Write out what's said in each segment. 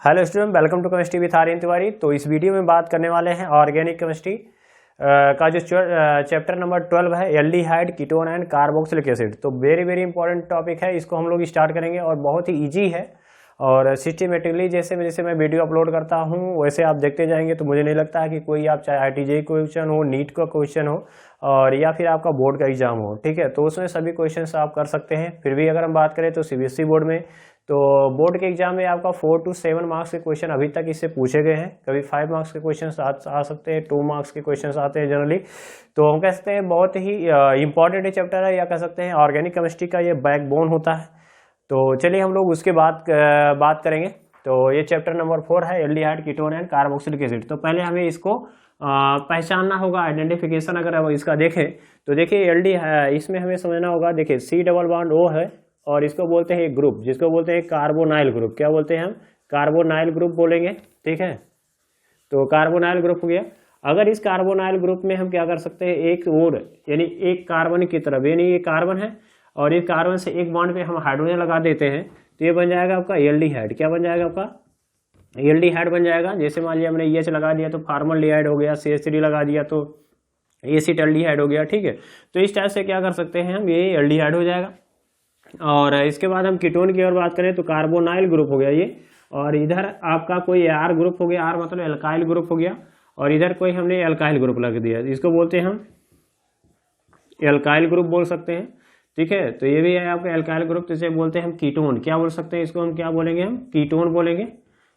Hello student, welcome to chemistry with Aryan Tiwari. तो इस video में बात करने वाले हैं ऑर्गेनिक केमिस्ट्री का जो चैप्टर नंबर 12 है, aldehyde, ketone and carboxylic acid. तो वेरी वेरी इंपॉर्टेंट टॉपिक है, इसको हम लोग स्टार्ट करेंगे और बहुत ही इजी है और सिस्टमेटिकली जैसे मैं वीडियो अपलोड करता हूँ वैसे आप देखते जाएंगे। तो मुझे नहीं लगता है कि कोई आप चाहे IIT क्वेश्चन हो, नीट का क्वेश्चन हो और या फिर आपका बोर्ड का एग्जाम हो, ठीक है, तो उसमें सभी क्वेश्चन आप कर सकते हैं। फिर भी अगर हम बात करें तो CBSE बोर्ड में, तो बोर्ड के एग्जाम में आपका 4 to 7 मार्क्स के क्वेश्चन अभी तक इससे पूछे गए हैं। कभी 5 मार्क्स के क्वेश्चन आ सकते हैं, 2 मार्क्स के क्वेश्चन आते हैं जनरली। तो हम कह सकते हैं बहुत ही इंपॉर्टेंट चैप्टर है, या कह सकते हैं ऑर्गेनिक केमिस्ट्री का ये बैकबोन होता है। तो चलिए हम लोग उसके बाद बात करेंगे। तो ये चैप्टर नंबर 4 है, aldehyde, ketone and carboxylic acid. तो पहले हमें इसको पहचानना होगा, आइडेंटिफिकेशन अगर हम इसका देखें तो देखिए एल्डी है, इसमें हमें समझना होगा। देखिए C डबल बॉन्ड O है और इसको बोलते हैं एक ग्रुप जिसको बोलते हैं कार्बोनाइल ग्रुप। क्या बोलते हैं हम? कार्बोनाइल ग्रुप बोलेंगे, ठीक है। तो कार्बोनाइल ग्रुप हो गया। अगर इस कार्बोनाइल ग्रुप में हम क्या कर सकते हैं, एक और यानी एक कार्बन की तरफ, यानी ये कार्बन है और इस कार्बन से एक बॉन्ड पे हम हाइड्रोजन लगा देते हैं तो ये बन जाएगा आपका एल्डिहाइड। क्या बन जाएगा आपका? एल्डिहाइड बन जाएगा। जैसे मान लिया हमने EH लगा दिया तो फॉर्मल्डिहाइड हो गया, CH3 लगा दिया तो एसिटाल्डिहाइड हो गया, ठीक है। तो इस टाइप से क्या कर सकते हैं हम, ये एल्डिहाइड हो जाएगा। और इसके बाद हम कीटोन की ओर बात करें तो कार्बोनाइल ग्रुप हो गया ये, और इधर आपका कोई R ग्रुप हो गया, R मतलब एल्काइल ग्रुप हो गया, और इधर कोई हमने एल्काइल ग्रुप लग दिया, इसको बोलते हैं हम एल्काइल ग्रुप बोल सकते हैं, ठीक है। तो ये भी है आपका एल्काइल ग्रुप, तो इसे बोलते हैं हम कीटोन। क्या बोल सकते हैं इसको, हम क्या बोलेंगे, हम कीटोन बोलेंगे।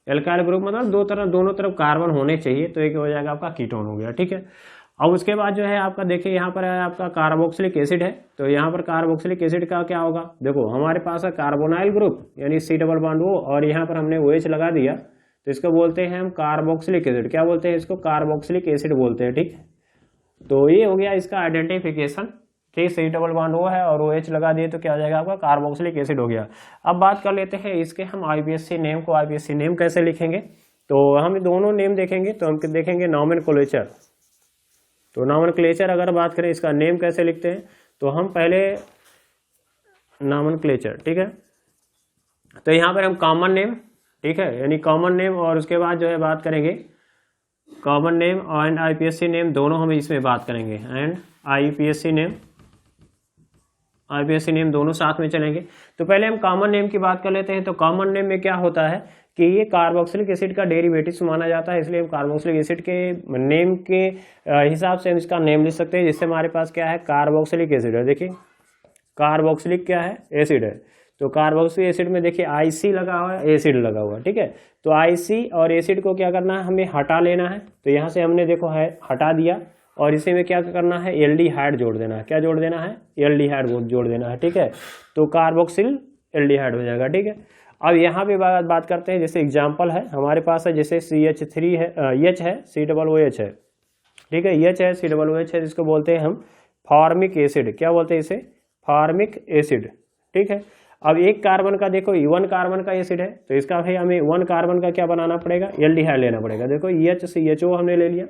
एल्काइल ग्रुप मतलब दोनों तरफ कार्बन होने चाहिए, तो एक हो जाएगा आपका कीटोन हो गया, ठीक है। अब उसके बाद जो है आपका देखिए यहाँ पर है आपका कार्बोक्सिलिक एसिड है। तो यहाँ पर कार्बोक्सिलिक एसिड का क्या होगा, देखो हमारे पास है कार्बोनाइल ग्रुप यानी C डबल बॉन्ड O, और यहाँ पर हमने OH लगा दिया तो इसको बोलते हैं हम कार्बोक्सिलिक एसिड। क्या बोलते हैं इसको? कार्बोक्सिलिक एसिड बोलते हैं, ठीक। तो ये हो गया इसका आइडेंटिफिकेशन कि C डबल बॉन्ड O है और OH लगा दिए तो क्या हो जाएगा आपका कार्बोक्सिलिक एसिड हो गया। अब बात कर लेते हैं इसके हम IPSC नेम को। IPSC नेम कैसे लिखेंगे, तो हम दोनों नेम देखेंगे। तो हम देखेंगे नॉमेनक्लेचर। तो नॉमेनक्लेचर अगर बात करें इसका नेम कैसे लिखते हैं, तो हम पहले नॉमेनक्लेचर, ठीक है। तो यहाँ पर हम कॉमन नेम, ठीक है, यानी कॉमन नेम, और उसके बाद जो है बात करेंगे common name and IPSC name, दोनों हम इसमें बात करेंगे। एंड IPSC नेम दोनों साथ में चलेंगे। तो पहले हम कॉमन नेम की बात कर लेते हैं। तो कॉमन नेम में क्या होता है कि ये कार्बोक्सिलिक एसिड का डेरिवेटिव माना जाता है, इसलिए हम कार्बोक्सिलिक एसिड के नेम के हिसाब से हम इसका नेम लिख सकते हैं। जिससे हमारे पास क्या है, कार्बोक्सिलिक एसिड है। देखिए कार्बोक्सिलिक क्या है, एसिड है। तो कार्बोक्सिलिक एसिड में देखिए IC लगा हुआ है, एसिड लगा हुआ है, ठीक है। तो IC और एसिड को क्या करना है, हमें हटा लेना है। तो यहाँ से हमने देखो है हटा दिया, और इसी में क्या करना है, एल्डिहाइड जोड़ देना है। क्या जोड़ देना है? एल्डिहाइड जोड़ देना है, ठीक है। तो कार्बोक्सिल एल्डिहाइड हो जाएगा, ठीक है। अब यहाँ पे बात करते हैं, जैसे एग्जाम्पल है हमारे पास है, जैसे CH3 है, H है, COOH है, ठीक है। H है, COOH है, जिसको बोलते हैं हम फॉर्मिक एसिड। क्या बोलते हैं इसे? फॉर्मिक एसिड, ठीक है। अब एक कार्बन का देखो 1 कार्बन का एसिड है, तो इसका भाई हमें 1 कार्बन का क्या बनाना पड़ेगा, एल्डिहाइड लेना पड़ेगा। देखो HCHO हमने ले लिया,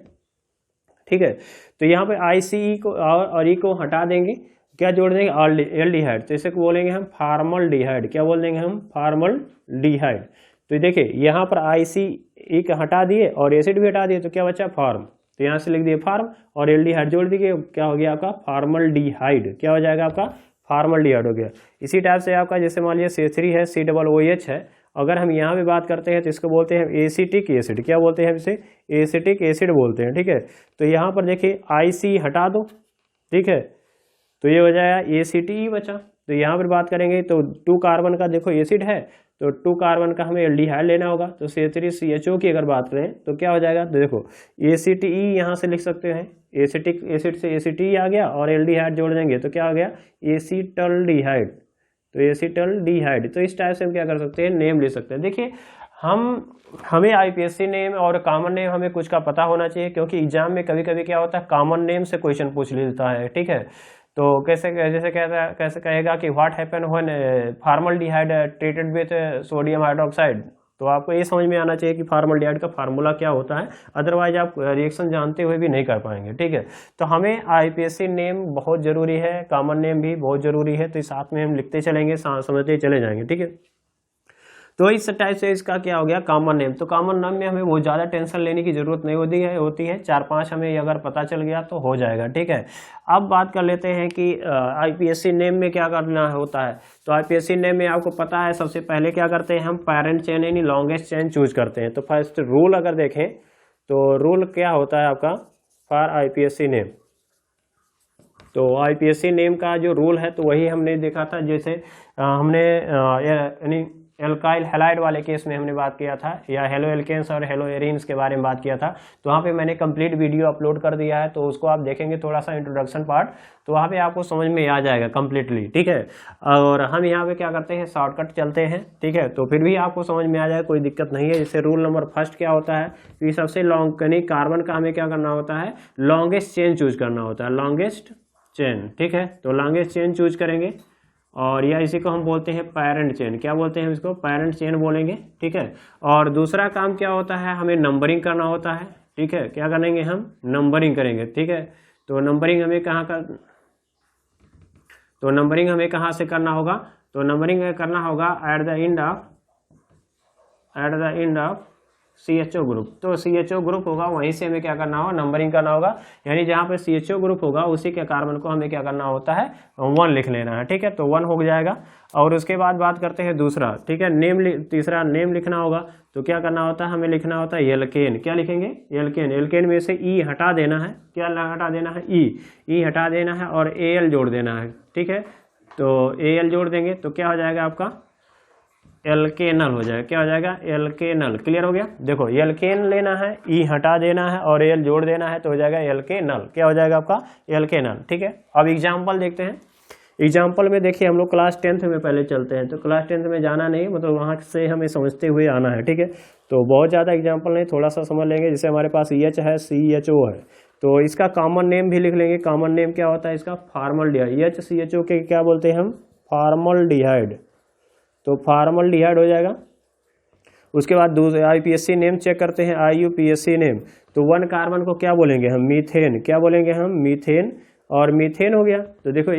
ठीक है। तो यहाँ पे ICE को और E को हटा देंगे, क्या जोड़ देंगे, एल्डिहाइड। तो इसे बोलेंगे हम फॉर्मल्डिहाइड। क्या बोल देंगे हम? फॉर्मल्डिहाइड। तो देखिए यहाँ पर ICE को हटा दिए और एसिड भी हटा दिए, तो क्या बचा, फॉर्म। तो यहाँ से लिख दिए फॉर्म और एल्डिहाइड जोड़ दिए, क्या हो गया आपका, फॉर्मल्डिहाइड। क्या हो जाएगा आपका, फॉर्मल्डिहाइड हो गया। इसी टाइप से आपका जैसे मान लिया CH3 है, COOH है, अगर हम यहाँ पे बात करते हैं तो इसको बोलते हैं एसिटिक एसिड। क्या बोलते हैं इसे? एसिटिक एसिड बोलते हैं, ठीक है। तो यहाँ पर देखिए IC हटा दो, ठीक है, तो ये हो जाएगा ACTE बचा। तो यहाँ पर बात करेंगे तो 2 कार्बन का देखो एसिड है, तो 2 कार्बन का हमें एल्डिहाइड लेना होगा। तो CH3CHO की अगर बात करें तो क्या हो जाएगा, तो देखो ACTE यहाँ से लिख सकते हैं, एसिटिक एसिड से ACTE आ गया और एल्डिहाइड जोड़ देंगे तो क्या हो गया, एसिटल्डिहाइड। तो एसिटल्डिहाइड। तो इस टाइप से हम क्या कर सकते हैं, नेम ले सकते हैं। देखिए हमें IPSC नेम और कॉमन नेम हमें कुछ का पता होना चाहिए, क्योंकि एग्जाम में कभी कभी क्या होता है, कॉमन नेम से क्वेश्चन पूछ लेता है, ठीक है। तो कैसे कहेगा कि what happen when formaldehyde treated with sodium hydroxide. तो आपको ये समझ में आना चाहिए कि फॉर्मल्डिहाइड का फार्मूला क्या होता है, अदरवाइज आप रिएक्शन जानते हुए भी नहीं कर पाएंगे, ठीक है। तो हमें IPSC नेम बहुत जरूरी है, कॉमन नेम भी बहुत जरूरी है, तो साथ में हम लिखते चलेंगे, समझते चले जाएंगे, ठीक है। तो इस टाइप से इसका क्या हो गया कॉमन नेम। तो कॉमन नेम में हमें बहुत ज़्यादा टेंशन लेने की जरूरत नहीं होती है 4-5 हमें अगर पता चल गया तो हो जाएगा, ठीक है। अब बात कर लेते हैं कि आईपीएससी नेम में क्या करना होता है। तो आईपीएससी नेम में आपको पता है सबसे पहले क्या करते हैं हम, पेरेंट चेन यानी लॉन्गेस्ट चेन चूज करते हैं। तो फर्स्ट रूल अगर देखें तो रूल क्या होता है आपका फॉर आईपीएससी नेम। तो आईपीएससी नेम का जो रूल है तो वही हमने देखा था, जैसे हमने यानी एल्काइल हैलाइड वाले केस में हमने बात किया था, या हेलो एल्केन्स और हेलो एरीन्स के बारे में बात किया था। तो वहाँ पे मैंने कंप्लीट वीडियो अपलोड कर दिया है, तो उसको आप देखेंगे थोड़ा सा इंट्रोडक्शन पार्ट, तो वहाँ पे आपको समझ में आ जाएगा कंप्लीटली, ठीक है। और हम यहाँ पे क्या करते हैं शॉर्टकट चलते हैं, ठीक है, तो फिर भी आपको समझ में आ जाएगा, कोई दिक्कत नहीं है। जैसे रूल नंबर फर्स्ट क्या होता है कि सबसे लॉन्ग यानी कार्बन का हमें क्या करना होता है, लॉन्गेस्ट चेन चूज करना होता है, लॉन्गेस्ट चेन, ठीक है। तो लॉन्गेस्ट चेन चूज करेंगे और या इसी को हम बोलते हैं पेरेंट चेन, क्या बोलते हैं इसको, पेरेंट चेन बोलेंगे, ठीक है। और दूसरा काम क्या होता है, हमें नंबरिंग करना होता है, ठीक है। क्या करेंगे हम, नंबरिंग करेंगे, ठीक है। तो नंबरिंग हमें कहाँ से करना होगा, तो नंबरिंग करना होगा at the end of CHO group. तो CHO ग्रुप होगा वहीं से हमें क्या करना होगा, नंबरिंग करना होगा, यानी जहाँ पे CHO ग्रुप होगा उसी के कार्बन को हमें क्या करना होता है 1 लिख लेना है, ठीक है। तो 1 हो जाएगा। और उसके बाद बात करते हैं दूसरा, ठीक है, तीसरा नेम लिखना होगा। तो क्या करना होता है, हमें लिखना होता है एल्केन। क्या लिखेंगे, एल्केन। एल्केन में से ई हटा देना है, क्या हटा देना है, ई हटा देना है और AL जोड़ देना है, ठीक है। तो AL जोड़ देंगे तो क्या हो जाएगा आपका एल्केनल हो जाएगा, क्या हो जाएगा एल्केनल। क्लियर हो गया। देखो एल्केन लेना है, ई हटा देना है और एल जोड़ देना है तो हो जाएगा एल्केनल, क्या हो जाएगा आपका एल्केनल, ठीक है। अब एग्जाम्पल देखते हैं। एग्जाम्पल में देखिए हम लोग क्लास 10th में पहले चलते हैं, तो क्लास 10th में जाना नहीं, मतलब वहाँ से हमें समझते हुए आना है, ठीक है। तो बहुत ज़्यादा एग्जाम्पल नहीं, थोड़ा सा समझ लेंगे। जैसे हमारे पास EH है, CHO है, तो इसका कॉमन नेम भी लिख लेंगे। कॉमन नेम क्या होता है इसका, फॉर्मल्डिहाइड। EH-CHO के क्या बोलते हैं हम, फॉर्मल्डिहाइड। तो फॉर्मल्डिहाइड हो जाएगा। उसके बाद दूसरे आईपीएससी नेम चेक करते हैं, IUPAC नेम। तो 1 कार्बन को क्या बोलेंगे हम, मीथेन। क्या बोलेंगे हम, मीथेन। और मीथेन हो गया। तो देखो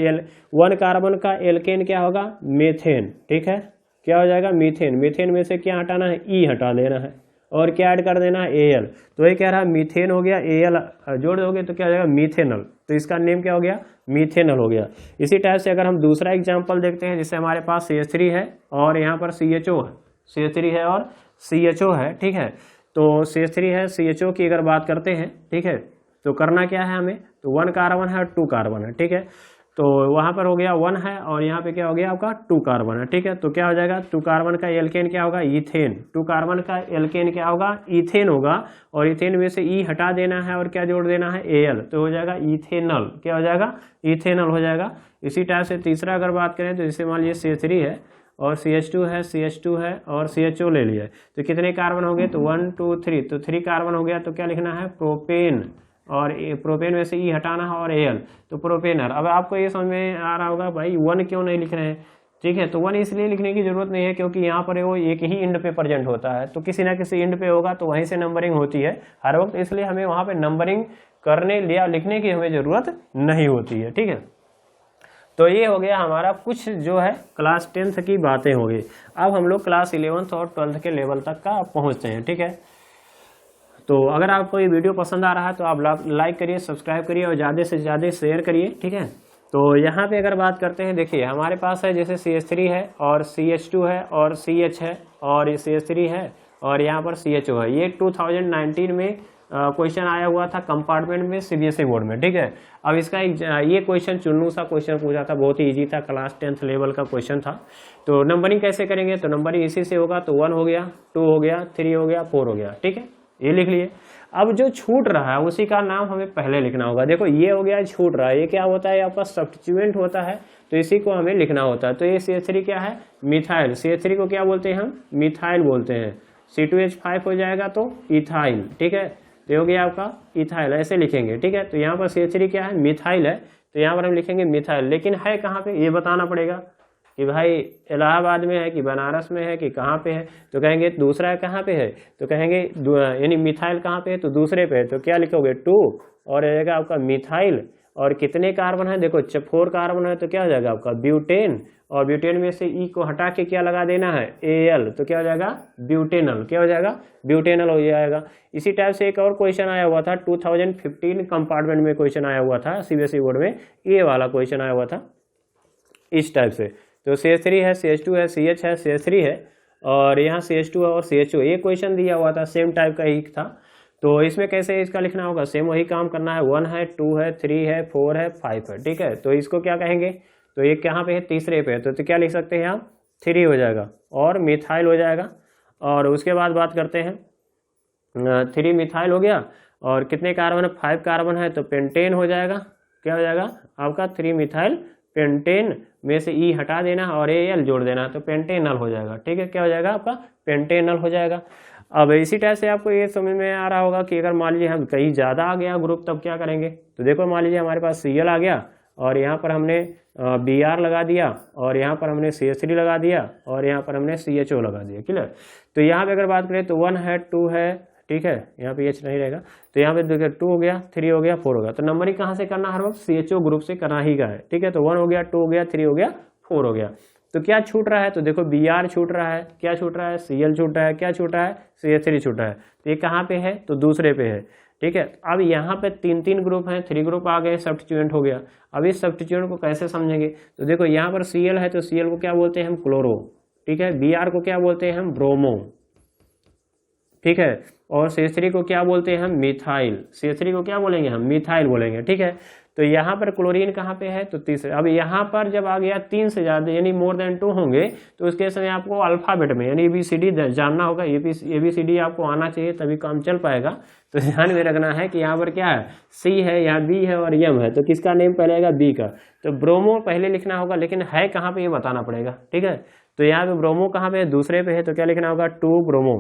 1 कार्बन का एल्केन क्या होगा, मेथेन, ठीक है। क्या हो जाएगा, मीथेन। मीथेन में से क्या हटाना है, ई हटा देना है और क्या ऐड कर देना है, AL। तो ये कह रहा है मीथेन हो गया, AL जोड़ दोगे तो क्या हो जाएगा, मीथेनल। तो इसका नेम क्या हो गया, मीथेनल हो गया। इसी टाइप से अगर हम दूसरा एग्जांपल देखते हैं, जैसे हमारे पास CH3 है और यहाँ पर CHO है, CH3 है और CHO है, ठीक है। तो CH3 है, CHO की अगर बात करते हैं, ठीक है, तो करना क्या है हमें, तो 1 कार्बन है और 2 कार्बन है, ठीक है। तो वहाँ पर हो गया 1 है और यहाँ पे क्या हो गया आपका 2 कार्बन है, ठीक है। तो क्या हो जाएगा, 2 कार्बन का एल्केन क्या होगा, इथेन। 2 कार्बन का एल्केन क्या होगा, इथेन होगा। और इथेन में से ई हटा देना है और क्या जोड़ देना है, AL। तो हो जाएगा इथेनल। क्या हो जाएगा, इथेनल हो जाएगा। इसी टाइप से तीसरा अगर बात करें तो जैसे मान लीजिए CH3 है और CH2 है और CHO ले लिया, तो कितने कार्बन हो गए, तो 1 2 3, तो 3 कार्बन हो गया। तो क्या लिखना है, प्रोपेन। और प्रोपेन में से ई हटाना है और AL, तो प्रोपेनर। अब आपको ये समझ में आ रहा होगा भाई 1 क्यों नहीं लिख रहे हैं, ठीक है। तो 1 इसलिए लिखने की जरूरत नहीं है क्योंकि यहाँ पर वो एक ही इंड पे प्रेजेंट होता है, तो किसी ना किसी इंड पे होगा तो वहीं से नंबरिंग होती है हर वक्त, इसलिए हमें वहाँ पे नंबरिंग करने या लिखने की हमें जरूरत नहीं होती है, ठीक है। तो ये हो गया हमारा कुछ जो है क्लास 10th की बातें हो गई। अब हम लोग क्लास 11th और 12th के लेवल तक का पहुँचते हैं, ठीक है। तो अगर आपको ये वीडियो पसंद आ रहा है तो आप लाइक करिए, सब्सक्राइब करिए और ज़्यादा से ज़्यादा शेयर करिए, ठीक है। तो यहाँ पे अगर बात करते हैं, देखिए हमारे पास है जैसे CH3 है और CH2 है और CH है और ये CH3 है और यहाँ पर CHO है। ये 2019 में क्वेश्चन आया हुआ था कंपार्टमेंट में CBSE बोर्ड में, ठीक है। अब इसका ये क्वेश्चन चुन्नू सा क्वेश्चन पूछा था, बहुत ही इजी था, क्लास 10th लेवल का क्वेश्चन था। तो नंबरिंग कैसे करेंगे, तो नंबरिंग इसी से होगा। तो 1 हो गया, 2 हो गया, 3 हो गया, 4 हो गया, ठीक है, ये लिख लिए। अब जो छूट रहा है उसी का नाम हमें पहले लिखना होगा। देखो ये हो गया छूट रहा है, ये क्या होता है आपका सब्स्टिट्यूएंट होता है, तो इसी को हमें लिखना होता है। तो ये CH3 क्या है, मिथाइल। CH3 को क्या बोलते हैं हम, मिथाइल बोलते हैं। C2H5 हो जाएगा तो इथाइल, ठीक है। तो हो गया आपका इथाइल, ऐसे लिखेंगे, ठीक है। तो यहाँ पर CH3 क्या है, मिथाइल है, तो यहाँ पर हम लिखेंगे मिथाइल। लेकिन है कहाँ पे ये बताना पड़ेगा कि भाई इलाहाबाद में है कि बनारस में है कि कहाँ पे है। तो कहेंगे दूसरा कहाँ पे है, तो कहेंगे यानी मिथाइल कहाँ पे है, तो दूसरे पे है। तो क्या लिखोगे 2 और रहेगा आपका मिथाइल और कितने कार्बन है, देखो 4 कार्बन है तो क्या हो जाएगा आपका ब्यूटेन, और ब्यूटेन में से ई को हटा के क्या लगा देना है एल, तो क्या हो जाएगा ब्यूटेनल, क्या हो जाएगा ब्यूटेनल हो जाएगा। इसी टाइप से एक और क्वेश्चन आया हुआ था 2015 कंपार्टमेंट में, क्वेश्चन आया हुआ था सीबीएसई बोर्ड में, ये वाला क्वेश्चन आया हुआ था इस टाइप से। तो CH3 है, CH2 है, CH है, CH3 है, और यहाँ CH2 है और CHO, ये क्वेश्चन दिया हुआ था, सेम टाइप का ही था। तो इसमें कैसे इसका लिखना होगा, सेम वही काम करना है, 1 है, 2 है, 3 है, 4 है, 5 है, ठीक है। तो इसको क्या कहेंगे, तो ये कहाँ पे है, तीसरे पे है, तो क्या लिख सकते हैं आप 3 हो जाएगा और मिथाइल हो जाएगा। और उसके बाद बात करते हैं 3 मिथाइल हो गया, और कितने कार्बन है 5 कार्बन है, तो पेंटेन हो जाएगा, क्या हो जाएगा आपका 3 मिथाइल पेंटेन में से ई हटा देना और एल जोड़ देना, तो पेंटेनल हो जाएगा, ठीक है, क्या हो जाएगा आपका पेंटेनल हो जाएगा। अब इसी टाइप से आपको ये समझ में आ रहा होगा कि अगर मान लीजिए हम कहीं ज़्यादा आ गया ग्रुप तब क्या करेंगे, तो देखो मान लीजिए हमारे पास Cl आ गया और यहाँ पर हमने Br लगा दिया और यहाँ पर हमने CH3 लगा दिया और यहाँ पर हमने CHO लगा दिया, क्लियर। तो यहाँ पे अगर बात करें तो 1 है, 2 है, ठीक है, यहाँ पे H नहीं रहेगा, तो यहाँ पे देखिए 2 हो गया, 3 हो गया, 4 हो गया। तो नंबरिंग कहाँ से करना, हर वक्त CHO ग्रुप से करना ही का है, ठीक है। तो 1 हो गया, 2 हो गया, 3 हो गया, 4 हो गया। तो क्या छूट रहा है, तो देखो Br छूट रहा है, क्या छूट रहा है Cl छूट रहा है, क्या छूट रहा है CH3 छूट रहा है। तो ये कहाँ पे है, तो दूसरे पे है, ठीक है। अब यहाँ पे 3 ग्रुप हैं, 3 ग्रुप आ गए, सब्स्टिट्यूएंट हो गया। अब इस सब्स्टिट्यूएंट को कैसे समझेंगे, तो देखो यहाँ पर Cl है तो Cl को क्या बोलते हैं हम क्लोरो, ठीक है। Br को क्या बोलते हैं हम ब्रोमो, ठीक है। और CH3 को क्या बोलते हैं हम मिथाइल, CH3 को क्या बोलेंगे हम मिथाइल बोलेंगे, ठीक है। तो यहाँ पर क्लोरीन कहाँ पे है, तो तीसरे। अब यहाँ पर जब आ गया 3 से ज़्यादा यानी मोर देन 2 होंगे, तो उसके समय आपको अल्फ़ाबेट में यानी ABCD जानना होगा, ABCD आपको आना चाहिए तभी काम चल पाएगा। तो ध्यान में रखना है कि यहाँ पर क्या है, C है, यहाँ B है और M है, तो किसका नेम पहले आएगा B का। तो ब्रोमो पहले लिखना होगा, लेकिन है कहाँ पे ये बताना पड़ेगा, ठीक है। तो यहाँ पे ब्रोमो कहाँ पे है, दूसरे पे है, तो क्या लिखना होगा 2 ब्रोमो,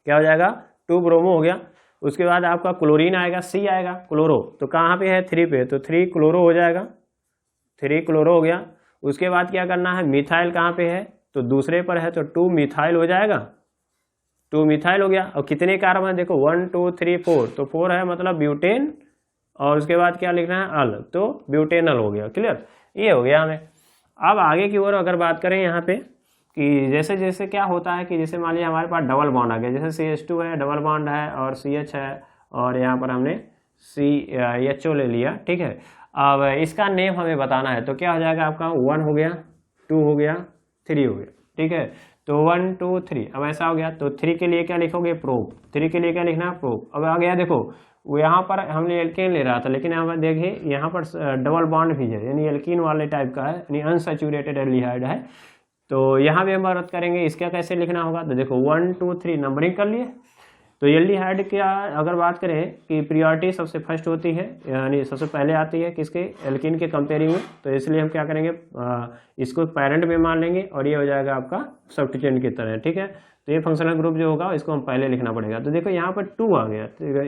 क्या हो जाएगा 2 ब्रोमो हो गया। उसके बाद आपका क्लोरीन आएगा, C आएगा, क्लोरो, तो कहाँ पे है 3 पे, तो 3 क्लोरो हो जाएगा, 3 क्लोरो हो गया। उसके बाद क्या करना है, मिथाइल कहाँ पे है, तो दूसरे पर है, तो 2 मिथाइल हो जाएगा, 2 मिथाइल हो गया। और कितने कार्बन है, देखो 1 2 3 4, तो 4 है मतलब ब्यूटेन, और उसके बाद क्या लिखना है अल, तो ब्यूटेनल हो गया, क्लियर, ये हो गया हमें। अब आगे की ओर अगर बात करें यहाँ पे कि जैसे जैसे क्या होता है कि जैसे मान लीजिए हमारे पास डबल बॉन्ड आ गया, जैसे CH2 है, डबल बॉन्ड है, और CH है, और यहाँ पर हमने CHO ले लिया, ठीक है। अब इसका नेम हमें बताना है, तो क्या हो जाएगा आपका 1 हो गया, 2 हो गया, 3 हो गया, ठीक है। तो 1 2 3, अब ऐसा हो गया, तो 3 के लिए क्या लिखोगे प्रोप, 3 के लिए क्या लिखना है प्रोप। अब आ गया, देखो वो यहाँ पर हमने एल्केन ले रहा था, लेकिन यहाँ पर देखिए यहाँ पर डबल बॉन्ड भी है, यानी एल्कीन वाले टाइप का है, यानी अनसैचुरेटेड एल्डिहाइड है। तो यहाँ भी हम बात करेंगे इसका कैसे लिखना होगा, तो देखो 1 2 3 नंबरिंग कर लिए। तो एल्डिहाइड क्या अगर बात करें कि प्रियोरिटी सबसे फर्स्ट होती है, यानी सबसे पहले आती है किसके, एल्कीन के कंपेयरिंग में, तो इसलिए हम क्या करेंगे इसको पेरेंट में मान लेंगे और ये हो जाएगा आपका सब्स्टिट्यूएंट की तरह, ठीक है। तो ये फंक्शनल ग्रुप जो होगा इसको हम पहले लिखना पड़ेगा। तो देखो यहाँ पर 2 आ गया,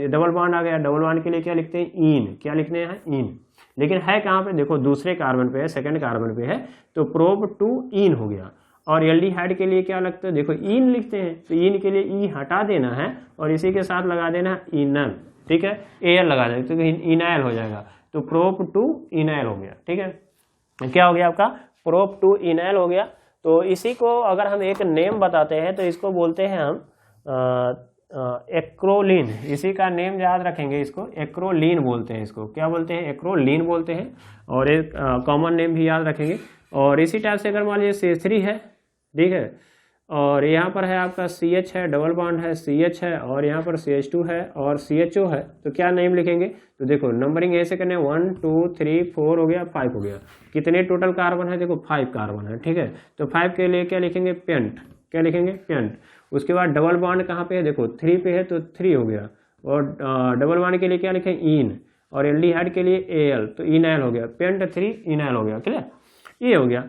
डबल बॉन्ड आ गया, डबल बॉन्ड के लिए क्या लिखते हैं इन, क्या लिखने हैं इन, लेकिन है कहाँ पे, देखो दूसरे कार्बन पे है, सेकंड कार्बन पे है, तो प्रोप 2 इन हो गया। और एल्डिहाइड के लिए क्या लगता है, देखो इन लिखते हैं, तो इन के लिए ई हटा देना है और इसी के साथ लगा देना है इनल, ठीक है, एल लगा देंगे तो इनाइल हो जाएगा, तो प्रोप 2 इनाइल हो गया, ठीक है। क्या हो गया आपका प्रोप 2 इनाइल हो गया। तो इसी को अगर हम एक नेम बताते हैं तो इसको बोलते हैं हम एक्रोलीन, इसी का नेम याद रखेंगे, इसको एक्रोलीन बोलते हैं, इसको क्या बोलते हैं एक्रोलीन बोलते हैं, और एक कॉमन नेम भी याद रखेंगे। और इसी टाइप से अगर मान लीजिए CH3 है, ठीक है, और यहाँ पर है आपका CH है, डबल बॉन्ड है, CH है, और यहाँ पर CH2 है और CHO है, तो क्या नेम लिखेंगे, तो देखो नंबरिंग ऐसे करने 1 2 3 4 हो गया, 5 हो गया। कितने टोटल कार्बन है, देखो 5 कार्बन है, ठीक है। तो 5 के लिए क्या लिखेंगे पेंट, क्या लिखेंगे पेंट। उसके बाद डबल बॉन्ड कहाँ पे है, देखो 3 पे है तो 3 हो गया, और डबल बॉन्ड के लिए क्या लिखें इन, और एल्डिहाइड के लिए एल, तो इनाइल हो गया, पेंट 3 इनाइल हो गया, क्लियर, ये हो गया।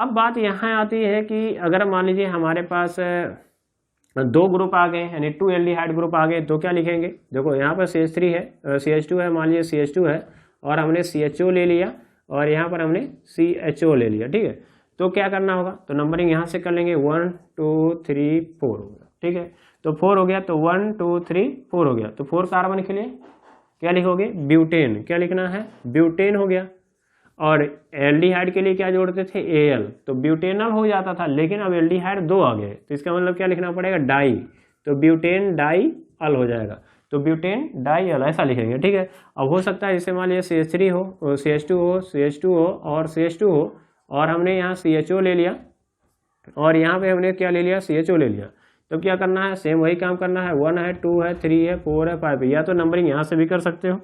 अब बात यहाँ आती है कि अगर मान लीजिए हमारे पास 2 ग्रुप आ गए, यानी 2 एल्डिहाइड ग्रुप आ गए, तो क्या लिखेंगे, देखो यहाँ पर CH3 है, CH2 है, मान लीजिए CH2 है, और हमने CHO ले लिया, और यहाँ पर हमने CHO ले लिया, ठीक है। तो क्या करना होगा, तो नंबरिंग यहाँ से कर लेंगे 1 2 3 4 हो गया, ठीक है। तो 4 हो गया, तो 1 2 3 4 हो गया, तो 4 कार्बन के लिए क्या लिखोगे, ब्यूटेन। क्या लिखना है, ब्यूटेन हो गया। और एल्डिहाइड के लिए क्या जोड़ते थे, एल, तो ब्यूटेनल हो जाता था, लेकिन अब एल्डिहाइड 2 आ गए, तो इसका मतलब क्या लिखना पड़ेगा, डाई, तो ब्यूटेन डाई अल हो जाएगा, तो ब्यूटेन डाई अल ऐसा लिखेंगे, ठीक है। अब हो सकता है जैसे मान लीजिए CH3 हो, CH2 हो, CH2 हो और CH2 हो, और हमने यहाँ CHO ले लिया और यहाँ पे हमने क्या ले लिया, CHO ले लिया, तो क्या करना है, सेम वही काम करना है, 1 है, 2 है, 3 है, 4 है, 5 है, या तो नंबरिंग यहाँ से भी कर सकते हो।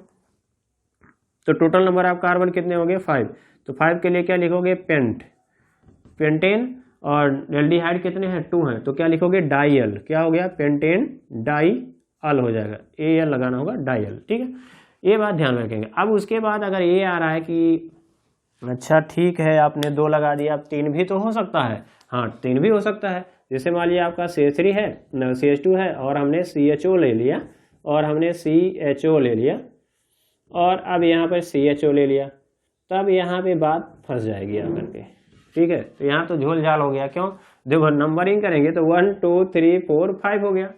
तो टोटल नंबर ऑफ कार्बन कितने हो गए, 5, तो 5 के लिए क्या लिखोगे, पेंटेन, और एल्डिहाइड कितने हैं, 2 हैं, तो क्या लिखोगे, डाइल, क्या हो गया, पेंटेन डाई अल हो जाएगा, AL लगाना होगा, डाइल, ठीक है, ये बात ध्यान रखेंगे। अब उसके बाद अगर ये आ रहा है कि अच्छा ठीक है आपने 2 लगा दिया, अब 3 भी तो हो सकता है, हाँ 3 भी हो सकता है, जैसे मान लिया आपका CH3 है, CH2 है, और हमने CHO ले लिया, और हमने CHO ले लिया, और अब यहाँ पर CHO ले लिया, तब यहाँ पे बात फंस जाएगी आकर के, ठीक है। तो यहाँ तो झोल झाल हो गया, क्यों, देखो नंबरिंग करेंगे तो 1 2 3 4 5 हो गया।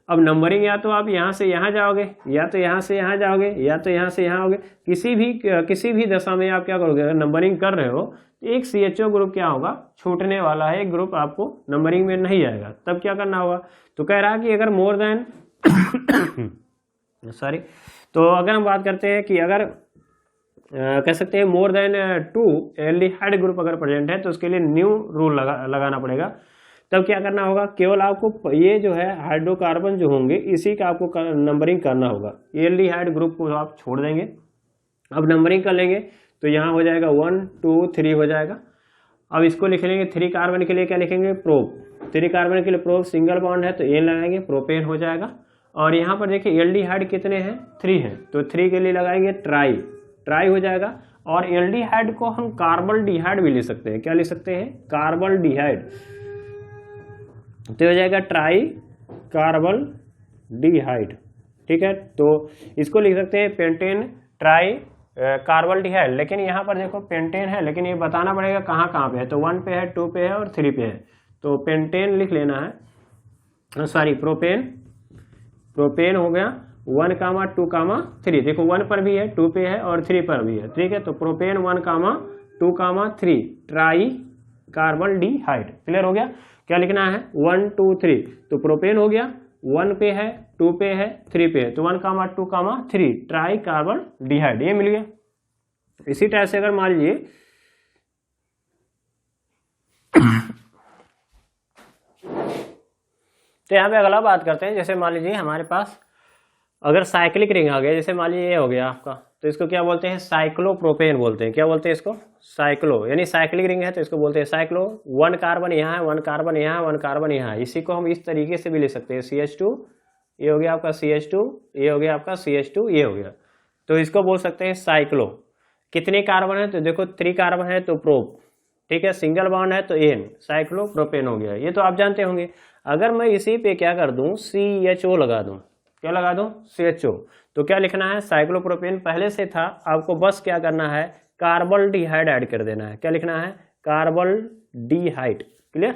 अब नंबरिंग या तो आप यहाँ से यहाँ जाओगे, या तो यहाँ से यहाँ जाओगे, या तो यहाँ से यहाँ आओगे, किसी भी दशा में आप क्या करोगे, अगर नंबरिंग कर रहे हो तो एक CHO ग्रुप क्या होगा, छूटने वाला है, एक ग्रुप आपको नंबरिंग में नहीं आएगा, तब क्या करना होगा। तो कह रहा है कि अगर मोर देन सॉरी, तो अगर हम बात करते हैं कि अगर कह सकते हैं मोर देन 2 एल्डिहाइड ग्रुप अगर प्रेजेंट है, तो उसके लिए न्यू रूल लगाना पड़ेगा। तब क्या करना होगा, केवल आपको ये जो है हाइड्रोकार्बन जो होंगे इसी का आपको नंबरिंग करना होगा, एल्डिहाइड ग्रुप को आप छोड़ देंगे। अब नंबरिंग कर लेंगे तो यहाँ हो जाएगा 1 2 3 हो जाएगा। अब इसको लिख लेंगे, 3 कार्बन के लिए क्या लिखेंगे, प्रोप, 3 कार्बन के लिए प्रोप सिंगल बॉन्ड है तो N लगाएंगे, प्रोपेन हो जाएगा। और यहाँ पर देखिए एल्डिहाइड कितने हैं, 3 हैं, तो 3 के लिए लगाएंगे ट्राई हो जाएगा। और एल्डिहाइड को हम कार्बल डिहाइड भी ले सकते हैं, क्या ले सकते हैं, कार्बल डिहाइड, तो हो जाएगा ट्राई कार्बल डिहाइड, ठीक है। तो इसको लिख सकते हैं पेंटेन ट्राई कार्बल डिहाइड, लेकिन यहाँ पर देखो पेंटेन है, लेकिन ये बताना पड़ेगा कहाँ कहाँ पे है, तो 1 पे है, 2 पे है और 3 पे है, तो पेंटेन लिख लेना है, सॉरी प्रोपेन हो गया 1, 2, 3, देखो 1 पर भी है, 2 पे है और 3 पर भी है, ठीक है। तो प्रोपेन 1, 2, 3 ट्राई कार्बल डिहाइड, क्लियर हो गया। क्या लिखना है, 1 2 3, तो प्रोपेन हो गया, 1 पे है, 2 पे है, 3 पे है, तो 1, 2, 3 ट्राई कार्बल डिहाइड, ये मिल गया। इसी टाइप से अगर मान लीजिए तो यहाँ पे अगला बात करते हैं, जैसे मान लीजिए हमारे पास अगर साइक्लिक रिंग आ गया, जैसे मान लीजिए ये हो गया आपका, तो इसको क्या बोलते हैं, साइक्लोप्रोपेन बोलते हैं, क्या बोलते हैं इसको, साइक्लो, यानी साइक्लिक रिंग है तो इसको बोलते हैं साइक्लो। 1 कार्बन यहाँ है, 1 कार्बन यहाँ है, 1 कार्बन यहाँ है, इसी को हम इस तरीके से भी ले सकते हैं, CH2 ये हो गया आपका, CH2 ये हो गया आपका, CH2 ये हो गया, तो इसको बोल सकते हैं साइक्लो। कितने कार्बन है, तो देखो 3 कार्बन है तो प्रोप, ठीक है, सिंगल बॉन्ड है तो N, साइक्लोप्रोपेन हो गया, ये तो आप जानते होंगे। अगर मैं इसी पे क्या कर दूं, CHO लगा दूं, क्या लगा दूं, CHO, तो क्या लिखना है, साइक्लोप्रोपेन पहले से था, आपको बस क्या करना है, कार्बल डिहाइड ऐड कर देना है, क्या लिखना है, कार्बल डिहाइड, क्लियर,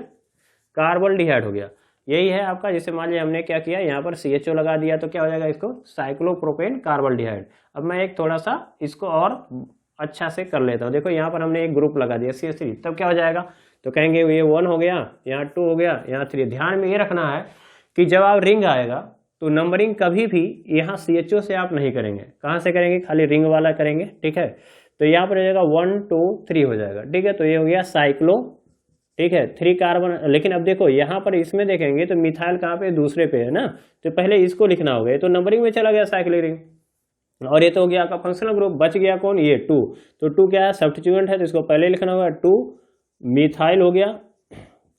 कार्बल डिहाइड हो गया, यही है आपका। जैसे मान लिया हमने क्या किया, यहाँ पर CHO लगा दिया तो क्या हो जाएगा, इसको साइक्लोप्रोपेन कार्बल डिहाइड। अब मैं एक थोड़ा सा इसको और अच्छा से कर लेता हूँ, देखो यहाँ पर हमने एक ग्रुप लगा दिया CH3, तब क्या हो जाएगा, तो कहेंगे ये 1 हो गया, यहाँ 2 हो गया, यहाँ 3। ध्यान में ये रखना है कि जब आप रिंग आएगा तो नंबरिंग कभी भी यहाँ CHO से आप नहीं करेंगे, कहाँ से करेंगे, खाली रिंग वाला करेंगे, ठीक है। तो यहाँ पर हो जाएगा 1 2 3 हो जाएगा, ठीक है। तो ये हो गया साइक्लो, ठीक है, 3 कार्बन। लेकिन अब देखो यहाँ पर इसमें देखेंगे तो मिथाइल कहाँ पे, दूसरे पे है ना, तो पहले इसको लिखना होगा, तो नंबरिंग में चला गया साइक्लिक रिंग। और ये तो हो गया आपका फंक्शनल ग्रुप, बच गया कौन, ये 2, तो 2 क्या है, सब्स्टिट्यूएंट है, तो इसको पहले लिखना होगा, 2 मिथाइल हो गया,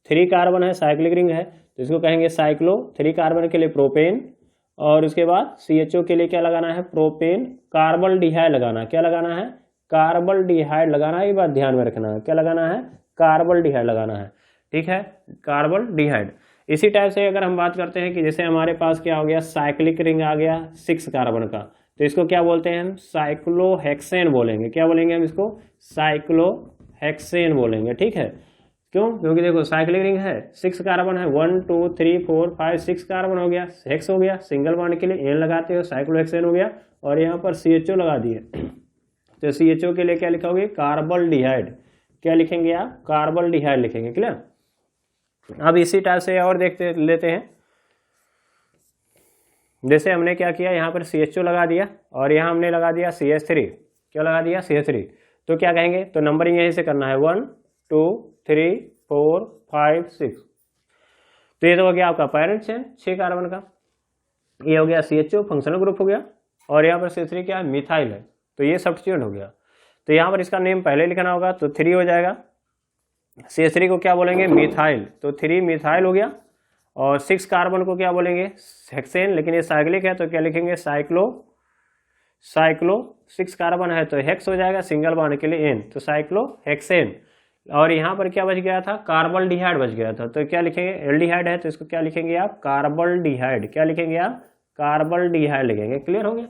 3 कार्बन है, साइक्लिक रिंग है, तो इसको कहेंगे साइक्लो। 3 कार्बन के लिए प्रोपेन, और उसके बाद CHO के लिए क्या लगाना है, प्रोपेन कार्बल डिहाइड लगाना, क्या लगाना है, कार्बल डिहाइड लगाना है, ये बात ध्यान में रखना है, क्या लगाना है, कार्बल डिहाइड लगाना है, ठीक है, कार्बल डिहाइड। इसी टाइप से अगर हम बात करते हैं कि जैसे हमारे पास क्या हो गया, साइक्लिक रिंग आ गया 6 कार्बन का, तो इसको क्या बोलते हैं हम, साइक्लोहेक्सेन बोलेंगे, क्या बोलेंगे हम इसको, साइक्लोहेक्सेन बोलेंगे, ठीक है। क्यों? क्योंकि देखो साइक्लिक रिंग है, 6 कार्बन है, 1 2 3 4 5 6 कार्बन हो गया, हेक्स हो गया, सिंगल बॉन्ड के लिए एन लगाते हो, साइक्लोहेक्सेन हो गया, और यहाँ पर CHO लगा दिए तो CHO के लिए क्या लिखोगे? कार्बल्डिहाइड। क्या लिखेंगे आप? कार्बल्डिहाइड लिखेंगे। क्लियर? अब इसी टाइप से और देखते लेते हैं। जैसे हमने क्या किया, यहाँ पर CHO लगा दिया और यहाँ हमने लगा दिया CH3। क्या लगा दिया? CH3। तो क्या कहेंगे? तो नंबरिंग यहीं से करना है, 1 2 3 4 5 6। तो ये तो हो गया आपका पैरेंट चेन 6 कार्बन का। ये हो गया CHO फंक्शनल ग्रुप हो गया, और यहाँ पर CH3 क्या है? मिथाइल है, तो ये सब्स्टिट्यूएंट हो गया। तो यहाँ पर इसका नेम पहले लिखना होगा, तो 3 हो जाएगा। CH3 को क्या बोलेंगे? मिथाइल, तो 3 मिथाइल हो गया। और 6 कार्बन को क्या बोलेंगे? हेक्सेन, लेकिन ये साइक्लिक है तो क्या लिखेंगे? साइक्लो 6 कार्बन है तो हेक्स हो जाएगा, सिंगल बॉन्ड के लिए एन, तो साइक्लो हेक्सेन। और यहाँ पर क्या बच गया था? कार्बल्डिहाइड बच गया था, तो क्या लिखेंगे? एल्डिहाइड है तो इसको क्या लिखेंगे आप? कार्बल्डिहाइड। क्या लिखेंगे आप? कार्बल्डिहाइड लिखेंगे। क्लियर हो गया?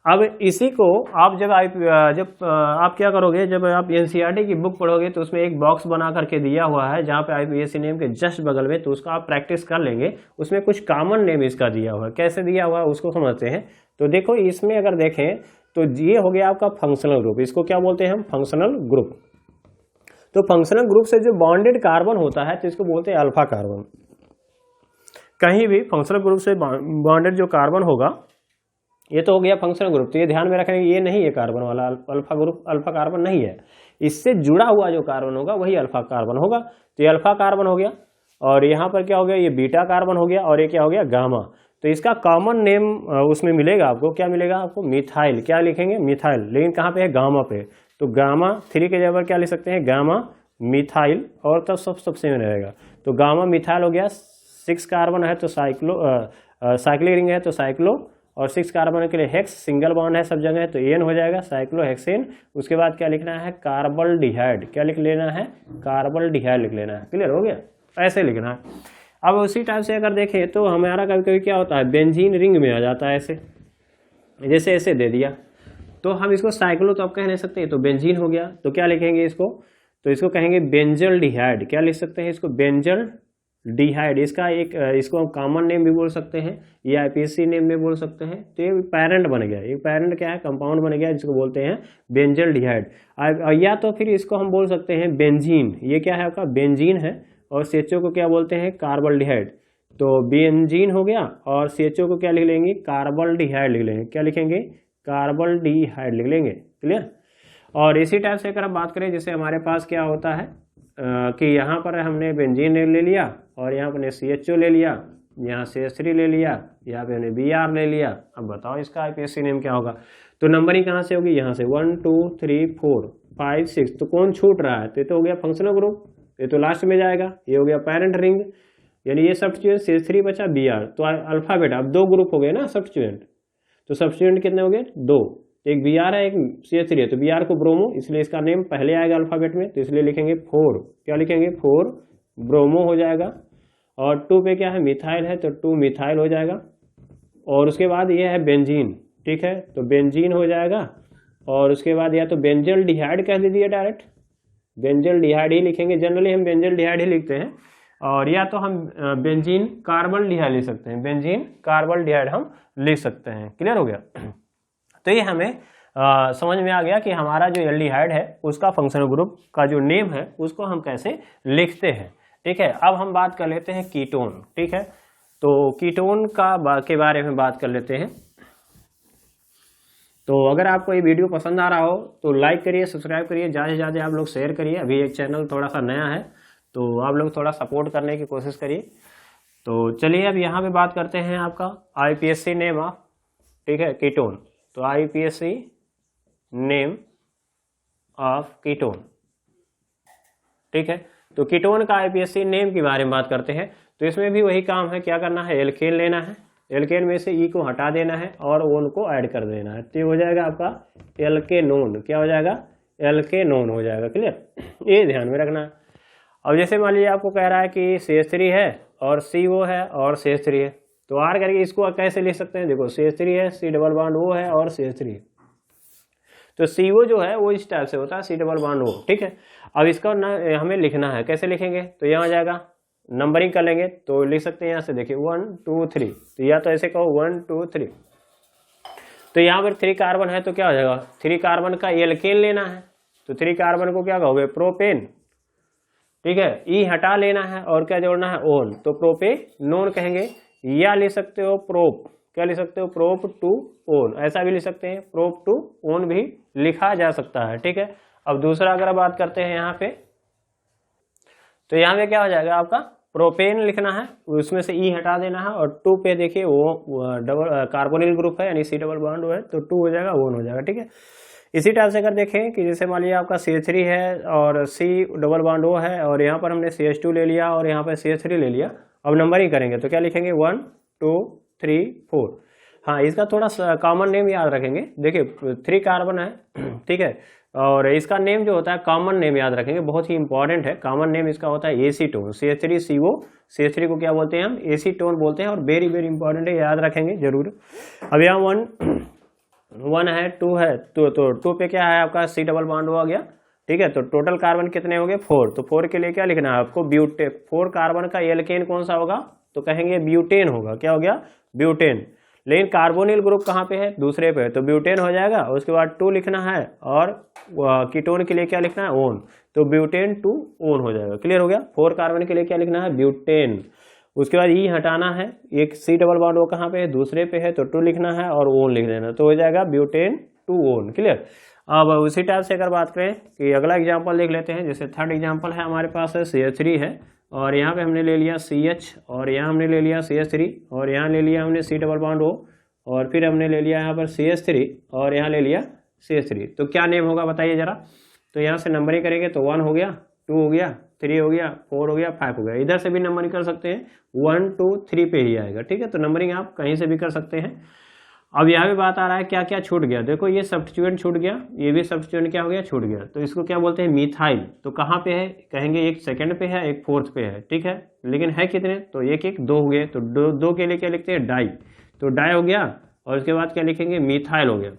अब इसी को आप जब आप क्या करोगे, जब आप NCERT की बुक पढ़ोगे तो उसमें एक बॉक्स बना करके दिया हुआ है जहाँ पे IPSC नेम के जस्ट बगल में, तो उसका आप प्रैक्टिस कर लेंगे। उसमें कुछ कॉमन नेम इसका दिया हुआ है, कैसे दिया हुआ है उसको समझते हैं। तो देखो इसमें अगर देखें तो ये हो गया आपका फंक्शनल ग्रुप। इसको क्या बोलते हैं हम? Functional group. तो फंक्शनल ग्रुप से जो बॉन्डेड कार्बन होता है तो इसको बोलते हैं अल्फा कार्बन। कहीं भी फंक्शनल ग्रुप से बॉन्डेड जो कार्बन होगा, ये तो हो गया फंक्शनल ग्रुप, तो ये ध्यान में रखेंगे, ये नहीं है कार्बन वाला अल्फा ग्रुप, अल्फा कार्बन नहीं है। इससे जुड़ा हुआ जो कार्बन होगा वही अल्फा कार्बन होगा। तो ये अल्फा कार्बन हो गया, और यहाँ पर क्या हो गया? ये बीटा कार्बन हो गया, और ये क्या हो गया? गामा। तो इसका कॉमन नेम उसमें मिलेगा आपको, क्या मिलेगा आपको? मिथाइल। क्या लिखेंगे? मिथाइल। लेकिन कहाँ पे है? गामा पे। तो गामा 3 के जगह क्या लिख सकते हैं? गामा मिथाइल, और तब सब सेम रहेगा। तो गामा मिथाइल हो गया। 6 कार्बन है तो साइक्लिक रिंग है तो साइक्लो, और 6 कार्बन के लिए हेक्स, सिंगल बॉन्ड है सब जगह तो एन हो जाएगा, साइक्लोहेक्सेन। उसके बाद क्या लिखना है? कार्बल्डिहाइड। क्या लिख लेना है? कार्बल्डिहाइड लिख लेना है। क्लियर हो गया? ऐसे लिखना है। अब उसी टाइप से अगर देखें तो हमारा कभी कभी क्या होता है? बेंजीन रिंग में आ जाता है ऐसे, जैसे ऐसे दे दिया, तो हम इसको साइक्लो तो अब कह नहीं सकते, तो बेंजीन हो गया। तो क्या लिखेंगे इसको? तो इसको कहेंगे बेंजल्डिहाइड। क्या लिख सकते हैं इसको? बेंजल्डिहाइड। इसको हम कॉमन नेम भी बोल सकते हैं, या IPSC नेम में बोल सकते हैं। तो ये पैरेंट बन गया। ये पैरेंट क्या है? कंपाउंड बन गया, जिसको बोलते हैं बेंजल्डिहाइड। या तो फिर इसको हम बोल सकते हैं बेंजीन। ये क्या है आपका? बेंजीन है, और CHO को क्या बोलते हैं? कार्बल्डिहाइड। तो बेंजीन हो गया, और CHO को क्या लिख लेंगे? कार्बल्डिहाइड लिख लेंगे। क्या लिखेंगे? कार्बल्डिहाइड लिख लेंगे। क्लियर? और इसी टाइप से अगर हम बात करें, जैसे हमारे पास क्या होता है कि यहाँ पर हमने बेंजीन ले लिया, और यहाँ पर CHO ले लिया, यहाँ CH3 ले लिया, यहाँ पे हमने Br ले लिया। अब बताओ इसका IPSC नेम क्या होगा? तो नंबरिंग कहाँ से होगी? यहाँ से 1 2 3 4 5 6। तो कौन छूट रहा है? तो ये तो हो गया फंक्शनल ग्रुप, ये तो लास्ट में जाएगा। ये हो गया पैरेंट रिंग, यानी ये सब्स्टिट्यूएंट CH3 बचा Br। तो अल्फाबेट अब 2 ग्रुप हो गए ना सब्स्टिट्यूएंट। तो सब्स्टिट्यूएंट कितने हो गए? 2। एक Br है, एक CH3 है, तो Br को ब्रोमो, इसलिए इसका नेम पहले आएगा अल्फाबेट में, तो इसलिए लिखेंगे 4। क्या लिखेंगे? 4 ब्रोमो हो जाएगा। और 2 पे क्या है? मिथाइल है, तो 2 मिथाइल हो जाएगा। और उसके बाद ये है बेंजीन, ठीक है, तो बेंजीन हो जाएगा। और उसके बाद या तो बेंजल्डिहाइड कह दीजिए, डायरेक्ट बेंजल्डिहाइड ही लिखेंगे। जनरली हम बेंजल्डिहाइड ही लिखते हैं, और या तो हम बेंजीन कार्बल्डिहाइड लिख सकते हैं, बेंजीन कार्बल्डिहाइड हम लिख सकते हैं। क्लियर हो गया? तो ये हमें समझ में आ गया कि हमारा जो एल्डिहाइड है उसका फंक्शनल ग्रुप का जो नेम है उसको हम कैसे लिखते हैं। ठीक है, अब हम बात कर लेते हैं कीटोन। ठीक है, तो कीटोन के बारे में बात कर लेते हैं। तो अगर आपको ये वीडियो पसंद आ रहा हो तो लाइक करिए, सब्सक्राइब करिए, ज़्यादा से ज़्यादा आप लोग शेयर करिए। अभी एक चैनल थोड़ा सा नया है तो आप लोग थोड़ा सपोर्ट करने की कोशिश करिए। तो चलिए अब यहाँ पे बात करते हैं आपका IPSC नेम ऑफ, ठीक है, कीटोन। तो IPSC नेम ऑफ कीटोन, ठीक है। तो कीटोन का IPSC नेम के बारे में बात करते हैं। तो इसमें भी वही काम है, क्या करना है? एल्केन लेना है, एल्केन में से ई को हटा देना है और ओन को ऐड कर देना है, तो ये हो जाएगा आपका एल्केनोन। क्या हो जाएगा? एल्केनोन हो जाएगा। क्लियर? ये ध्यान में रखना है। अब जैसे मान लीजिए आपको कह रहा है कि CH3 है और CO है और CH3 है, तो R करके इसको कैसे लिख सकते हैं? देखो CH3 है, C डबल बॉन्ड O है और CH3 है, तो CO जो है वो इस टाइप से होता है, C डबल बॉन्ड O, ठीक है। अब इसका हमें लिखना है, कैसे लिखेंगे, तो यहाँ आ जाएगा, नंबरिंग कर लेंगे तो लिख सकते हैं यहाँ से, देखिए 1 2 3, तो या तो ऐसे कहो 1 2 3, तो यहाँ पर 3 कार्बन है तो क्या हो जाएगा, 3 कार्बन का एल्केन लेना है, तो 3 कार्बन को क्या कहोगे, प्रोपेन, ठीक है। ई हटा लेना है और क्या जोड़ना है, ओन, तो प्रोपेनोन कहेंगे, या लिख सकते हो प्रोप, क्या लिख सकते हो, प्रोप टू ओन, ऐसा भी लिख सकते हैं, प्रोप टू ओन भी लिखा जा सकता है, ठीक है। अब दूसरा अगर बात करते हैं यहाँ पे, तो यहाँ पे क्या हो जाएगा आपका, प्रोपेन लिखना है, उसमें से ई हटा देना है, और 2 पे देखिए वो डबल कार्बोनिल ग्रुप है, यानी C डबल बॉन्ड है, तो 2 हो जाएगा, ओन हो जाएगा, ठीक है। इसी टाइप से अगर देखें कि जैसे मान लिया आपका CH3 है और C डबल बॉन्ड O है, और यहाँ पर हमने CH2 ले लिया और यहाँ पर CH3 ले लिया, अब नंबरिंग करेंगे तो क्या लिखेंगे, 1 2 3 4। हाँ, इसका थोड़ा सा कॉमन नेम याद रखेंगे, देखिए 3 कार्बन है, ठीक है, और इसका नेम जो होता है कॉमन नेम याद रखेंगे, बहुत ही इंपॉर्टेंट है। कॉमन नेम इसका होता है एसीटोन, CH3CO, CH3 को क्या बोलते हैं हम, एसीटोन बोलते हैं, और वेरी वेरी इंपॉर्टेंट है, याद रखेंगे जरूर। अब यहाँ 1 है, 2 है, तो 2 पे क्या है आपका, C डबल बॉन्ड हो गया, ठीक है। तो टोटल कार्बन कितने हो गए, 4, तो 4 के लिए क्या लिखना है आपको, ब्यूटेन, 4 कार्बन का एल्केन कौन सा होगा, तो कहेंगे ब्यूटेन होगा, क्या हो गया, ब्यूटेन। लेकिन कार्बोनिल ग्रुप कहाँ पे है, दूसरे पे, तो ब्यूटेन हो जाएगा, उसके बाद 2 लिखना है, और कीटोन के लिए क्या लिखना है, ओन, तो ब्यूटेन 2 ओन हो जाएगा, क्लियर हो गया। 4 कार्बन के लिए क्या लिखना है, ब्यूटेन, उसके बाद ई हटाना है, एक C डबल बॉन्ड वो कहाँ पे है, दूसरे पे है, तो 2 लिखना है और ओन लिख देना, तो हो जाएगा ब्यूटेन 2 ओन, क्लियर। अब उसी टाइप से अगर बात करें कि अगला एग्जांपल देख लेते हैं, जैसे थर्ड एग्जांपल है हमारे पास है CH3 है, और यहाँ पे हमने ले लिया CH, और यहाँ हमने ले लिया CH3, और यहाँ ले लिया हमने C डबल बॉन्ड O, और फिर हमने ले लिया यहाँ पर CH3, और यहाँ ले लिया CH3, तो क्या नेम होगा बताइए जरा। तो यहाँ से नंबरिंग करेंगे तो 1 हो गया, 2 हो गया, 3 हो गया, 4 हो गया, 5 हो गया। इधर से भी नंबरिंग कर सकते हैं, 1 2 3 पे ही आएगा, ठीक है। तो नंबरिंग आप कहीं से भी कर सकते हैं। अब यहाँ पे बात आ रहा है क्या क्या छूट गया, देखो ये सब्स्टिट्यूएंट छूट गया, ये भी सब्स्टिट्यूएंट क्या हो गया, छूट गया, तो इसको क्या बोलते हैं, मिथाइल। तो कहाँ पे है, कहेंगे एक सेकंड पे है, एक फोर्थ पे है, ठीक है, लेकिन है कितने, तो एक एक 2 हो गए, तो 2 के लिए क्या लिखते हैं, डाई, तो डाई हो गया, और उसके बाद क्या लिखेंगे, मिथाइल हो गया।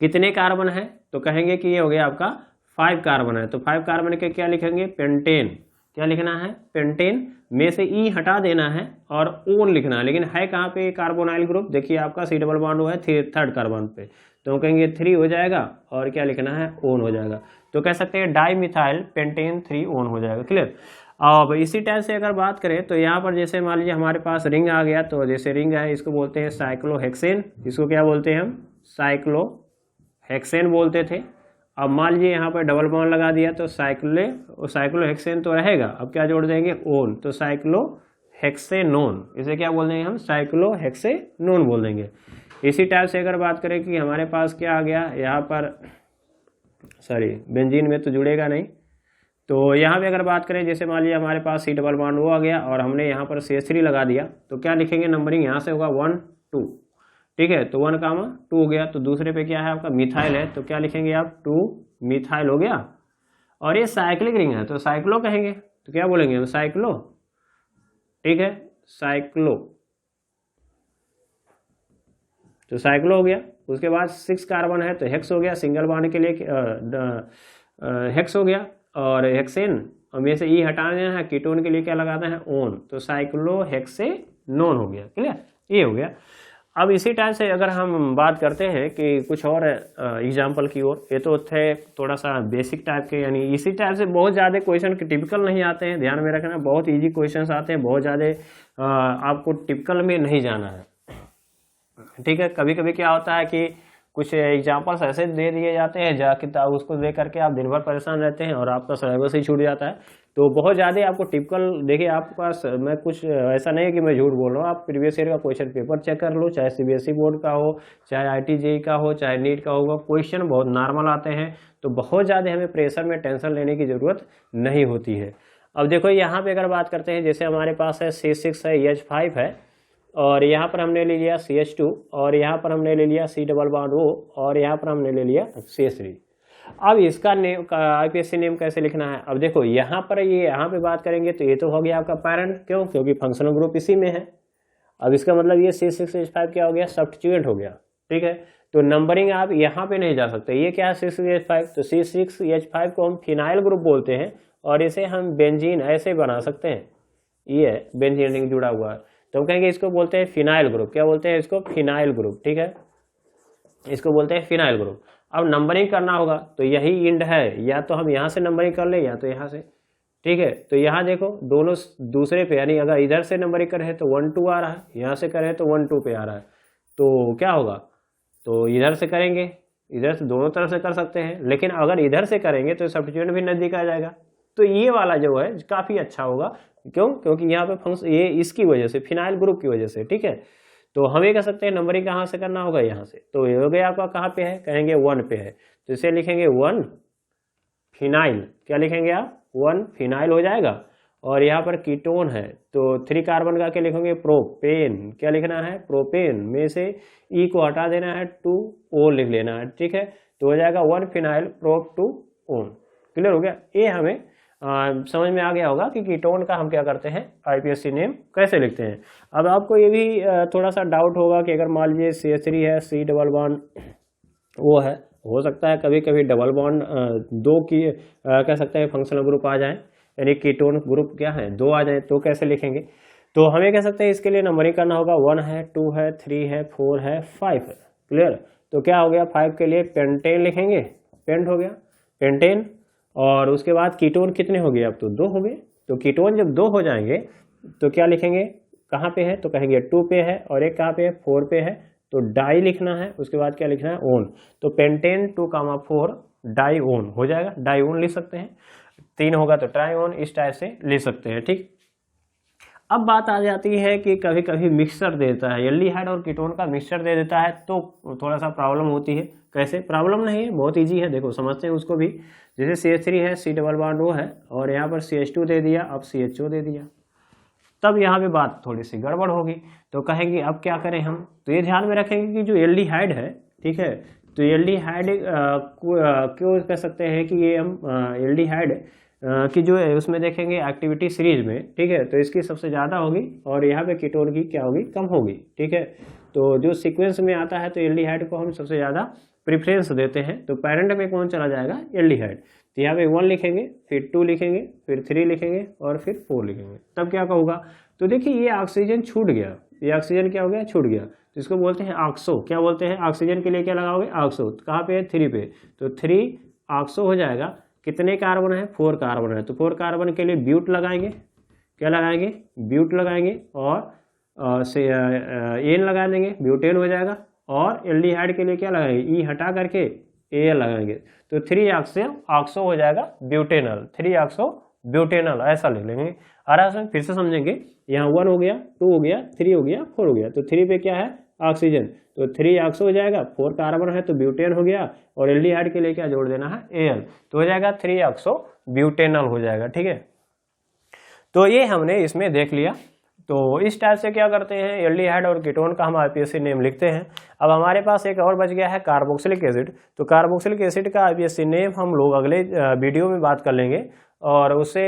कितने कार्बन है, तो कहेंगे कि ये हो गया आपका 5 कार्बन है, तो 5 कार्बन के क्या लिखेंगे, पेंटेन, क्या लिखना है, पेंटेन, में से ई हटा देना है और ओन लिखना है, लेकिन है कहाँ पे, कार्बोनाइल ग्रुप, देखिए आपका C डबल बॉन्ड है थर्ड कार्बन पे, तो कहेंगे 3 हो जाएगा, और क्या लिखना है, ओन हो जाएगा, तो कह सकते हैं डाई मिथाइल पेंटेन 3 ओन हो जाएगा, क्लियर। अब इसी टाइप से अगर बात करें तो यहाँ पर जैसे मान लीजिए हमारे पास रिंग आ गया, तो जैसे रिंग है इसको बोलते हैं साइक्लोहेक्सेन, इसको क्या बोलते हैं हम, साइक्लोहेक्सेन बोलते थे। अब मान लीजिए यहाँ पर डबल बॉन्ड लगा दिया, तो साइक्लोहेक्सेन तो रहेगा, अब क्या जोड़ देंगे, ओन, तो साइक्लोहेक्सेनोन, इसे क्या बोल देंगे हम, साइक्लोहेक्सेनोन बोल देंगे। इसी टाइप से अगर बात करें कि हमारे पास क्या आ गया यहाँ पर, सॉरी बेंजीन में तो जुड़ेगा नहीं, तो यहाँ पे अगर बात करें जैसे मान लीजिए हमारे पास C डबल बॉन्ड वो आ गया, और हमने यहाँ पर CH3 लगा दिया, तो क्या लिखेंगे, नंबरिंग यहाँ से होगा 1 2, ठीक है, तो 1 कामा 2 हो गया, तो दूसरे पे क्या है आपका, मिथाइल है, तो क्या लिखेंगे आप, 2 मिथाइल हो गया, और ये साइक्लिक रिंग है तो साइक्लो कहेंगे, तो क्या बोलेंगे हम, साइक्लो, ठीक है, साइक्लो, तो साइक्लो हो गया। उसके बाद 6 कार्बन है तो हेक्स हो गया, सिंगल बॉन्ड के लिए हेक्स हो गया, और हेक्सेन में से ई हटाना है, कीटोन के लिए क्या लगाते हैं, ओन, तो साइक्लोहेक्सेनोन हो गया, क्लियर, ये हो गया। अब इसी टाइप से अगर हम बात करते हैं कि कुछ और एग्जाम्पल की ओर, ये तो थे थोड़ा सा बेसिक टाइप के, यानी इसी टाइप से बहुत ज़्यादा क्वेश्चन टिपिकल नहीं आते हैं, ध्यान में रखना, बहुत इजी क्वेश्चंस आते हैं, बहुत ज़्यादा आपको टिपिकल में नहीं जाना है, ठीक है। कभी कभी क्या होता है कि कुछ एग्जाम्पल्स ऐसे दे दिए जाते हैं जाकि उसको दे करके आप दिन भर परेशान रहते हैं और आपका सिलेबस ही छूट जाता है, तो बहुत ज़्यादा आपको टिपिकल, देखिए आपके पास मैं कुछ ऐसा नहीं है कि मैं झूठ बोल रहा हूँ, आप प्रीवियस ईयर का क्वेश्चन पेपर चेक कर लो, चाहे CBSE बोर्ड का हो, चाहे IIT JEE का हो, चाहे नीट का होगा, क्वेश्चन बहुत नॉर्मल आते हैं, तो बहुत ज़्यादा हमें प्रेशर में टेंशन लेने की ज़रूरत नहीं होती है। अब देखो यहाँ पे अगर बात करते हैं, जैसे हमारे पास है C6 है, H5 है, और यहाँ पर हमने ले लिया CH2, और यहाँ पर हमने ले लिया C डबल बॉन्ड O, और यहाँ पर हमने ले लिया CH3। अब इसका नेम का IPSC नेम कैसे लिखना है, अब देखो यहाँ पर ये यहाँ पे बात करेंगे तो ये तो हो गया आपका पैरेंट, क्यों, क्योंकि फंक्शनल ग्रुप इसी में है। अब इसका मतलब ये C6H5 क्या हो गया, सब्स्टिट्यूएंट हो गया, ठीक है। तो नंबरिंग आप यहाँ पे नहीं जा सकते। ये क्या है C6H5, तो C6H5 को हम फिनाइल ग्रुप बोलते हैं और इसे हम बेंजीन ऐसे बना सकते हैं। ये है बेंजीन रिंग जुड़ा हुआ है, तो हम कहेंगे इसको बोलते हैं फिनाइल ग्रुप। क्या बोलते हैं इसको? Phenyl group. ठीक है, इसको बोलते हैं फिनाइल ग्रुप। अब नंबरिंग करना होगा तो यही इंड है, या तो हम यहाँ से नंबरिंग कर ले या तो यहाँ से। ठीक है, तो यहाँ देखो दोनों दूसरे पे, यानी अगर इधर से नंबरिंग करें तो 1 2 आ रहा है, यहाँ से करें तो 1 2 पे आ रहा है। तो क्या होगा? तो इधर से करेंगे, इधर से दोनों तरफ से कर सकते हैं, लेकिन अगर इधर से करेंगे तो सब्स्टिट्यूएंट भी नजदीक आ जाएगा। तो ये वाला जो है काफी अच्छा होगा। क्यों? क्योंकि यहाँ पे फंक्शन ये इसकी वजह से, फिनाइल ग्रुप की वजह से। ठीक है, तो हम ये कह सकते हैं नंबरिंग कहाँ से करना होगा? यहाँ से। तो ये हो गया आपका कहाँ पे है? कहेंगे 1 पे है, तो इसे लिखेंगे 1 फिनाइल। क्या लिखेंगे आप? 1 फिनाइल हो जाएगा। और यहाँ पर कीटोन है तो 3 कार्बन का क्या लिखेंगे? प्रोपेन। क्या लिखना है? प्रोपेन। में से ई को हटा देना है, 2 ओ लिख लेना है। ठीक है, तो हो जाएगा 1 फिनाइल प्रोप 2 ओन। क्लियर हो गया? ये हमें समझ में आ गया होगा कि कीटोन का हम क्या करते हैं, आईपीएससी नेम कैसे लिखते हैं। अब आपको ये भी थोड़ा सा डाउट होगा कि अगर मान लीजिए CH3 है, C डबल बॉन्ड वो है, हो सकता है कभी कभी डबल बॉन्ड 2 की कह सकते हैं फंक्शनल ग्रुप आ जाए, यानी कीटोन ग्रुप क्या है 2 आ जाए, तो कैसे लिखेंगे? तो हमें कह सकते हैं इसके लिए नंबरिंग करना होगा। 1 है, 2 है, 3 है, 4 है, 5 है। क्लियर? तो क्या हो गया? 5 के लिए पेंटेन लिखेंगे। पेंट हो गया पेंटेन। और उसके बाद कीटोन कितने हो गए? अब तो 2 हो गए। तो कीटोन जब 2 हो जाएंगे तो क्या लिखेंगे? कहाँ पे है? तो कहेंगे 2 पे है, और एक कहाँ पे है? 4 पे है, तो डाई लिखना है। उसके बाद क्या लिखना है? ओन। तो पेंटेन 2,4 डाई ओन हो जाएगा। डाई ओन लिख सकते हैं। 3 होगा तो ट्राई ओन, इस टाइप से लिख सकते हैं। ठीक, अब बात आ जाती है कि कभी कभी मिक्सचर देता है, एल्डिहाइड और कीटोन का मिक्सचर दे देता है, तो थोड़ा सा प्रॉब्लम होती है। कैसे? प्रॉब्लम नहीं है, बहुत इजी है। देखो समझते हैं उसको भी। जैसे CH3 है, C डबल बॉन्ड वो है, और यहाँ पर CH2 दे दिया, अब CHO दे दिया, तब यहाँ पे बात थोड़ी सी गड़बड़ होगी। तो कहेंगे अब क्या करें हम? तो ये ध्यान में रखेंगे कि जो एल्डिहाइड है, ठीक है, तो एल्डिहाइड क्यों कह सकते हैं कि ये हम एल्डिहाइड कि जो है उसमें देखेंगे एक्टिविटी सीरीज में, ठीक है, तो इसकी सबसे ज़्यादा होगी और यहाँ पे कीटोन की क्या होगी? कम होगी। ठीक है, तो जो सीक्वेंस में आता है तो एल्डिहाइड को हम सबसे ज़्यादा प्रेफरेंस देते हैं। तो पेरेंट में कौन चला जाएगा? एल्डिहाइड। तो यहाँ पे 1 लिखेंगे, फिर 2 लिखेंगे, फिर 3 लिखेंगे और फिर 4 लिखेंगे, तब क्या होगा? तो देखिए ये ऑक्सीजन छूट गया, ये ऑक्सीजन क्या हो गया? छूट गया। तो इसको बोलते हैं ऑक्सो। क्या बोलते हैं? ऑक्सीजन के लिए क्या लगाओगे? ऑक्सो। कहाँ पे है? 3 पे, तो 3 ऑक्सो हो जाएगा। कितने कार्बन है? 4 कार्बन है, तो 4 कार्बन के लिए ब्यूट लगाएंगे। क्या लगाएंगे? ब्यूट लगाएंगे, और एन लगा देंगे, ब्यूटेन हो जाएगा। और एल्डिहाइड के लिए क्या लगाएंगे? ई हटा करके एल लगाएंगे, तो 3 ऑक्सो हो जाएगा ब्यूटेनल। 3 ऑक्सो ब्यूटेनल ऐसा ले लेंगे। आराम से फिर से समझेंगे। यहाँ 1 हो गया, 2 हो गया, 3 हो गया, 4 हो गया, तो 3 पे क्या है? ऑक्सीजन, तो 3 ऑक्सो हो जाएगा। 4 कार्बन है तो ब्यूटेन हो गया, और एल्डिहाइड के लिए क्या जोड़ देना है? एल, तो हो जाएगा 3 ऑक्सो ब्यूटेनल हो जाएगा। ठीक है, तो ये हमने इसमें देख लिया। तो इस टाइप से क्या करते हैं, एल्डिहाइड और कीटोन का हम आईपीएससी नेम लिखते हैं। अब हमारे पास एक और बच गया है कार्बोक्सिलिक एसिड। तो कार्बोक्सिलिक एसिड का आईपीएससी नेम हम लोग अगले वीडियो में बात कर लेंगे, और उससे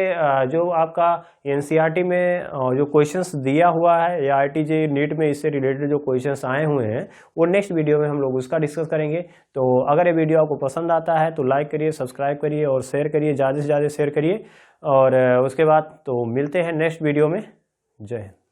जो आपका एनसीईआरटी में जो क्वेश्चंस दिया हुआ है या आईटीजे नीट में इससे रिलेटेड जो क्वेश्चंस आए हुए हैं वो नेक्स्ट वीडियो में हम लोग उसका डिस्कस करेंगे। तो अगर ये वीडियो आपको पसंद आता है तो लाइक करिए, सब्सक्राइब करिए और शेयर करिए, ज़्यादा से ज़्यादा शेयर करिए। और उसके बाद तो मिलते हैं नेक्स्ट वीडियो में। जय हिंद।